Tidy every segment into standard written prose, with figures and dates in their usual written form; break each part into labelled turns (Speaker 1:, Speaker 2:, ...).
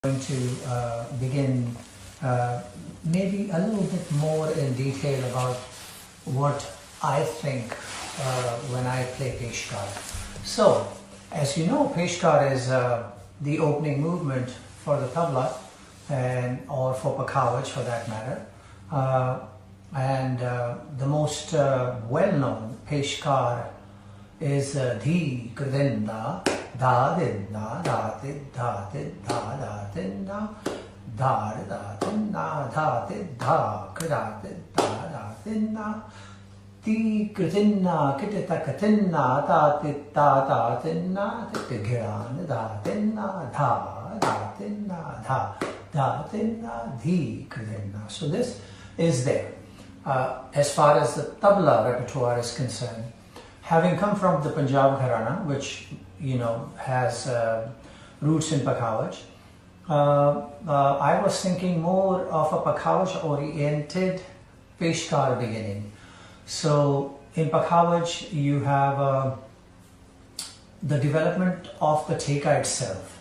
Speaker 1: Going to begin maybe a little bit more in detail about what I think when I play Peshkar. So, as you know, Peshkar is the opening movement for the Tabla or for Pakhavaj for that matter. The most well-known Peshkar is Dhi Kridinda Da Dinda Da Did Da Did Da Da Dinda Da Da Dinda Da Did Da Krida Did Da Da Dinda Di Kridinna Kitita Katinna Da Did Da Da Dinda Did Giran Da Dinda Da Da Dinda Da Da Dinda Dhi Kridinna. So this is there. As far as the Tabla repertoire is concerned, having come from the Punjab Gharana, which has roots in Pakhavaj, I was thinking more of a Pakhavaj oriented Peshkar beginning. So in Pakhavaj you have the development of the Theka itself.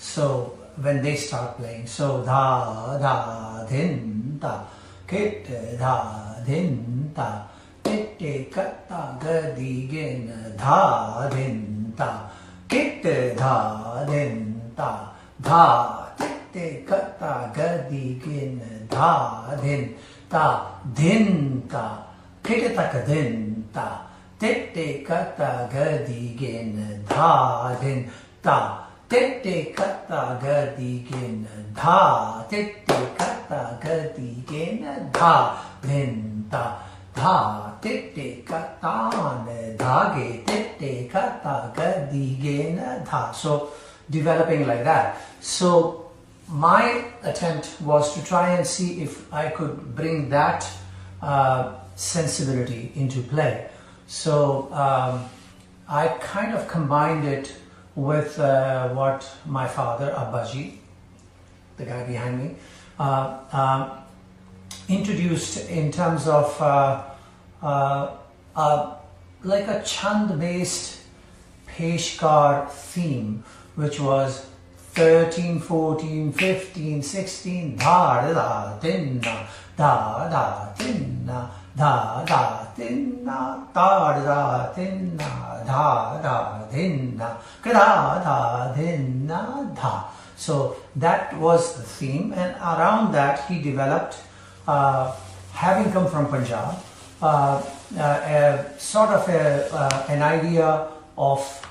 Speaker 1: So when they start playing, so da da din da kit da din da Titte katta gadi gin dha din ta Kitte dha din ta Dha titte katta gadi gin dha din ta Din ta Kitte taka din ta Titte katta gadi gin dha din ta Titte katta gadi gin dha Titte katta gadi gin dha din ta Dha titte katan dhage titte kata gadigena dha. So developing like that. So my attempt was to try and see if I could bring that sensibility into play. So I kind of combined it with what my father Abbaji, the guy behind me, introduced in terms of like a chand-based Peshkar theme, which was 13, 14, 15, 16, da da dinna, da da dinna, da da dinna, da da dinna, da da dinna, da da dinna, da. So that was the theme, and around that he developed, having come from Punjab, sort of an idea of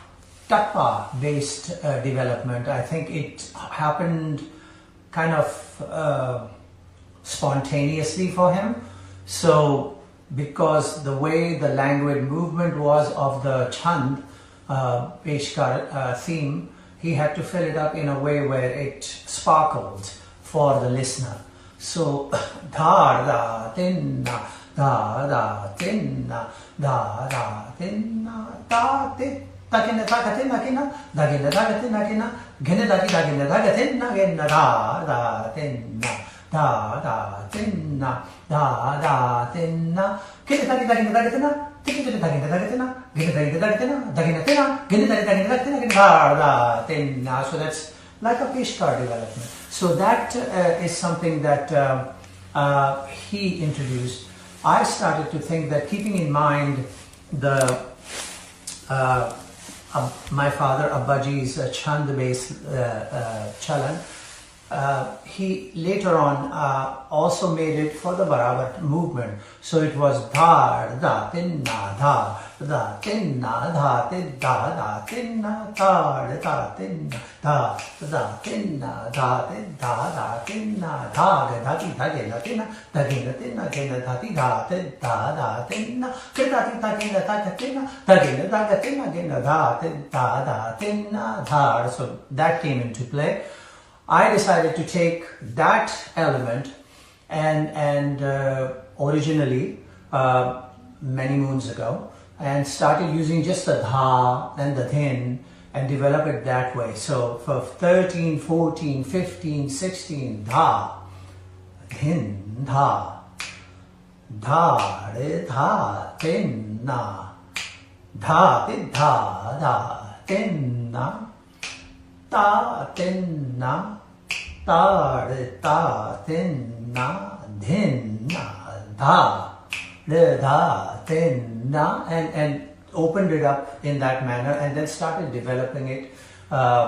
Speaker 1: Tabla based development. I think it happened kind of spontaneously for him. So because the way the languid movement was of the Chand Peshkar theme, he had to fill it up in a way where it sparkled for the listener. So da da dinna, da da dinna, da da dinna, da di takina takatina kina, dagina takatina kina, gina dagina dagatina gina, da da dinna, da da dinna, da da dinna, gina dagina dagatina, tikina dagina dagatina, gina dagina dagatina, dagina tina, gina dagina dagatina gina, da da dinna. So that's like a Peshkar development. So that is something that he introduced. I started to think that, keeping in mind the my father Abbaji's Chand-based chalan, he later on also made it for the Barabar movement. So it was dha da tinna dha da tinna dha tid da da tinna dha da tinna dha da tinna dha tid da da tinna dha da ti da ge da tinna da ge da tinna ge da ti da tid da da tinna ge da ti da ge da ta tinna da ge da ga tinna ge da tid da da tinna dha. So that came into play. I decided to take that element and originally many moons ago, and started using just the dha and the dhin and develop it that way. So for 13, 14, 15, 16, dha, dhin, dha, dha, re, dha, dhin, na, dha, di, dha, da, dhin, na, da, din, na, ta, ta, tin, na, dhin, na, da, da, tin, na, and opened it up in that manner, and then started developing it,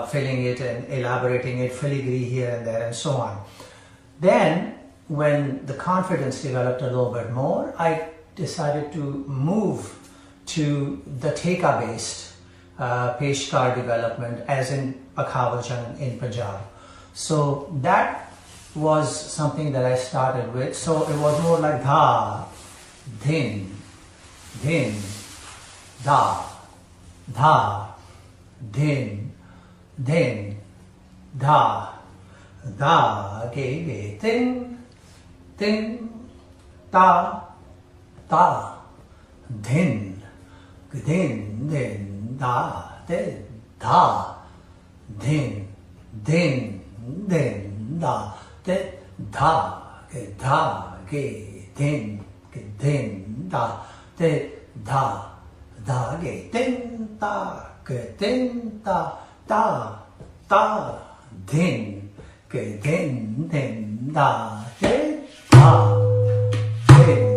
Speaker 1: filling it and elaborating it, filigree here and there and so on. Then when the confidence developed a little bit more, I decided to move to the Theka based Peshkar development, as in Pakhawachan in Punjab. So that was something that I started with. So it was more like dha, dhin, dhin, da, dha, dhin, dhin, da, da, ge, tin, tin, ta, ta, dhin, din, din, da, din, da, din, din, din, da, din, da, ge, din, din, da, din, da, ge, din, da, ge, din, da, da, din, ge, din, din, da, din, da, din.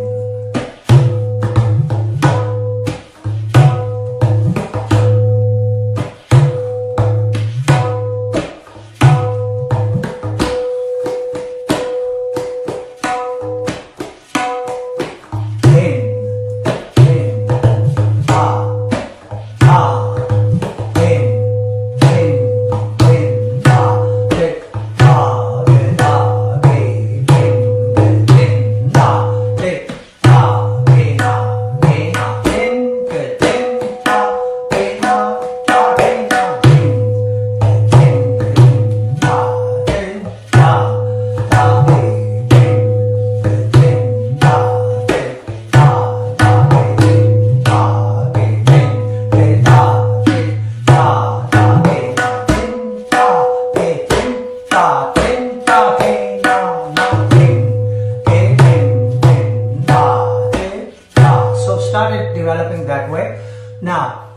Speaker 1: Started developing that way. Now,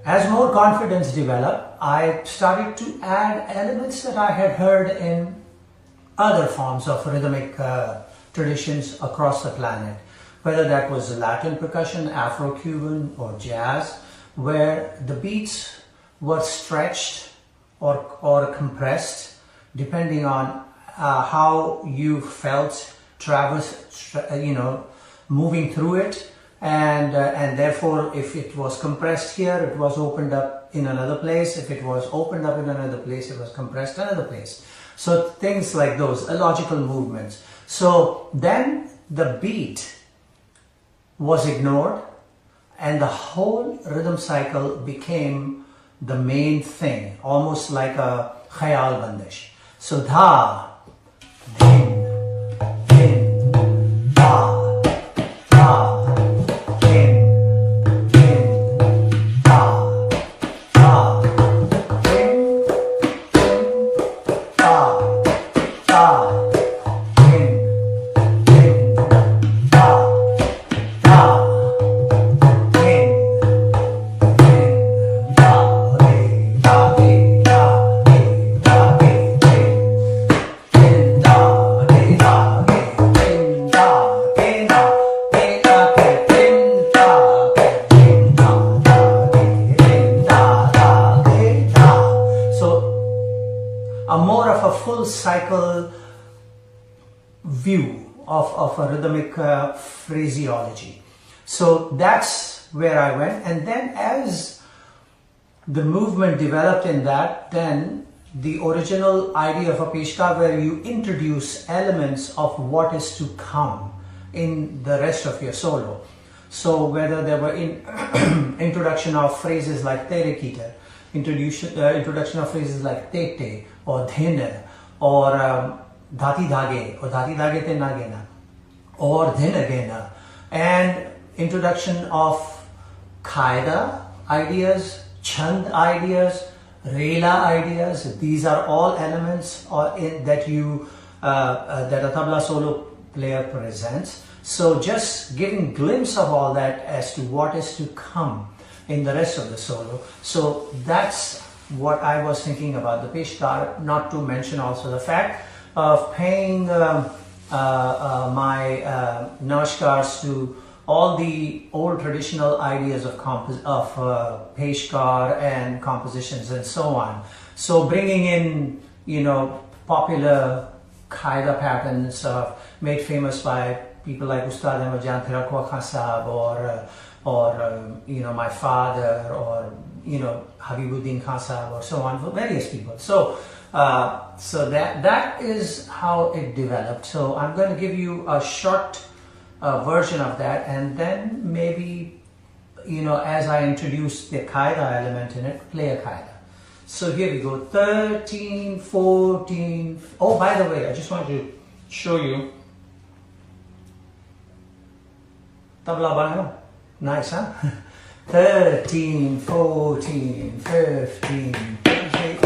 Speaker 1: as more confidence developed, I started to add elements that I had heard in other forms of rhythmic traditions across the planet, whether that was Latin percussion, Afro-Cuban, or jazz, where the beats were stretched or compressed depending on how you felt moving through it. And therefore, if it was compressed here, it was opened up in another place. If it was opened up in another place, it was compressed another place. So things like those, illogical movements. So then the beat was ignored, and the whole rhythm cycle became the main thing, almost like a khayal bandish. So dha, din, din, da, da. Full cycle view of a rhythmic phraseology. So that's where I went, and then as the movement developed in that, then the original idea of a peshkar, where you introduce elements of what is to come in the rest of your solo. So whether there were introduction of phrases like tere kita, introduction of phrases like tete or dhine, or dhati dhage te nagena, or dhinagena, and introduction of qaida ideas, chand ideas, rela ideas. These are all elements that a tabla solo player presents. So just giving glimpse of all that as to what is to come in the rest of the solo. So that's what I was thinking about the Peshkar, not to mention also the fact of paying my namaskars to all the old traditional ideas of Peshkar and compositions and so on. So bringing in, popular qaida patterns made famous by people like Ustad Zakir Hussain or my father, or Habibuddin Khan Sahab, or so on, for various people. So that is how it developed. So I'm going to give you a short version of that, and then maybe as I introduce the qaida element in it, play a qaida. So here we go. 13, 14. Oh, by the way, I just want to show you. Tabla banayo. Nice, huh? 13, 14, 15, 16.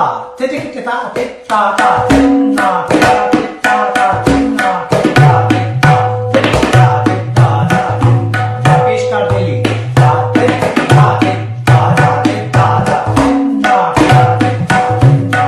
Speaker 1: ta, titik ta, tit ta ta, tin na, tit ta, tit ta ta, tin na, tit ta, tit ta, tit ta, tit ta ta, tin na. Peshkar Delhi. Ta, tit ta, tit ta ta, tit ta ta, tin na, tit ta, tit ta, tin na.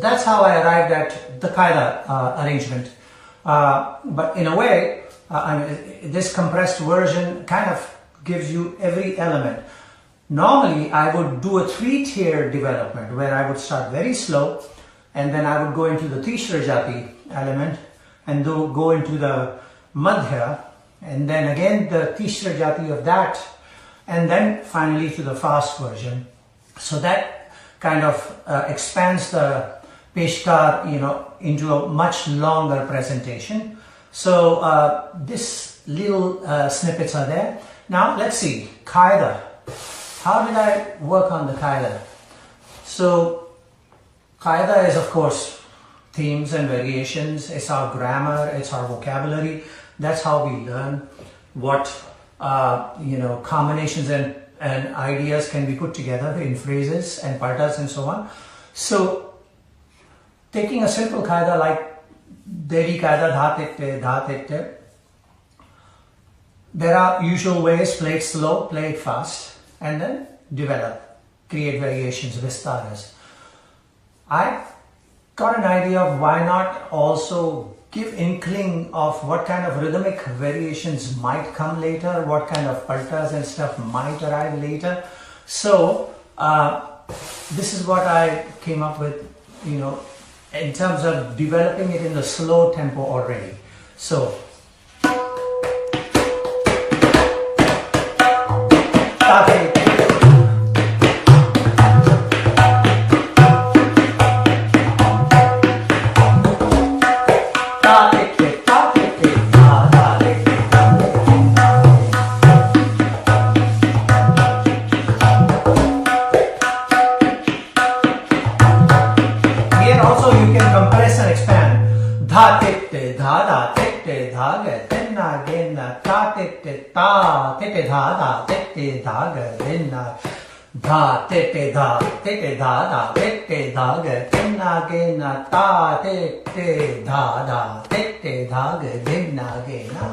Speaker 1: That's how I arrived at the qaida arrangement. But in a way, this compressed version kind of gives you every element. Normally, I would do a 3-tier development where I would start very slow, and then I would go into the Tishra Jati element, and go into the Madhya, and then again the Tishra Jati of that, and then finally to the fast version. So that kind of expands the Peshkar, into a much longer presentation. So this little snippets are there. Now let's see, qaida. How did I work on the qaida? So qaida is of course themes and variations. It's our grammar, it's our vocabulary. That's how we learn what combinations and ideas can be put together in phrases and partas and so on. So taking a simple qaida like Devi qaida dhatitte dhatitte, there are usual ways: play it slow, play it fast, and then develop, create variations, vistaras. I got an idea of why not also give inkling of what kind of rhythmic variations might come later, what kind of paltas and stuff might arrive later. So this is what I came up with, in terms of developing it in the slow tempo already. So dha titte dha da titte dha ga dinna dinna ta titte ta titte dha da titte dha ga dinna dha titte dha da titte dha ga dinna dinna ta titte dha da titte dha ga dinna dinna.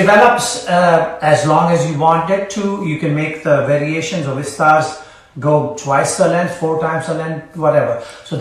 Speaker 1: develops as long as you want it to. You can make the variations of Istars go twice the length, 4 times the length, whatever. So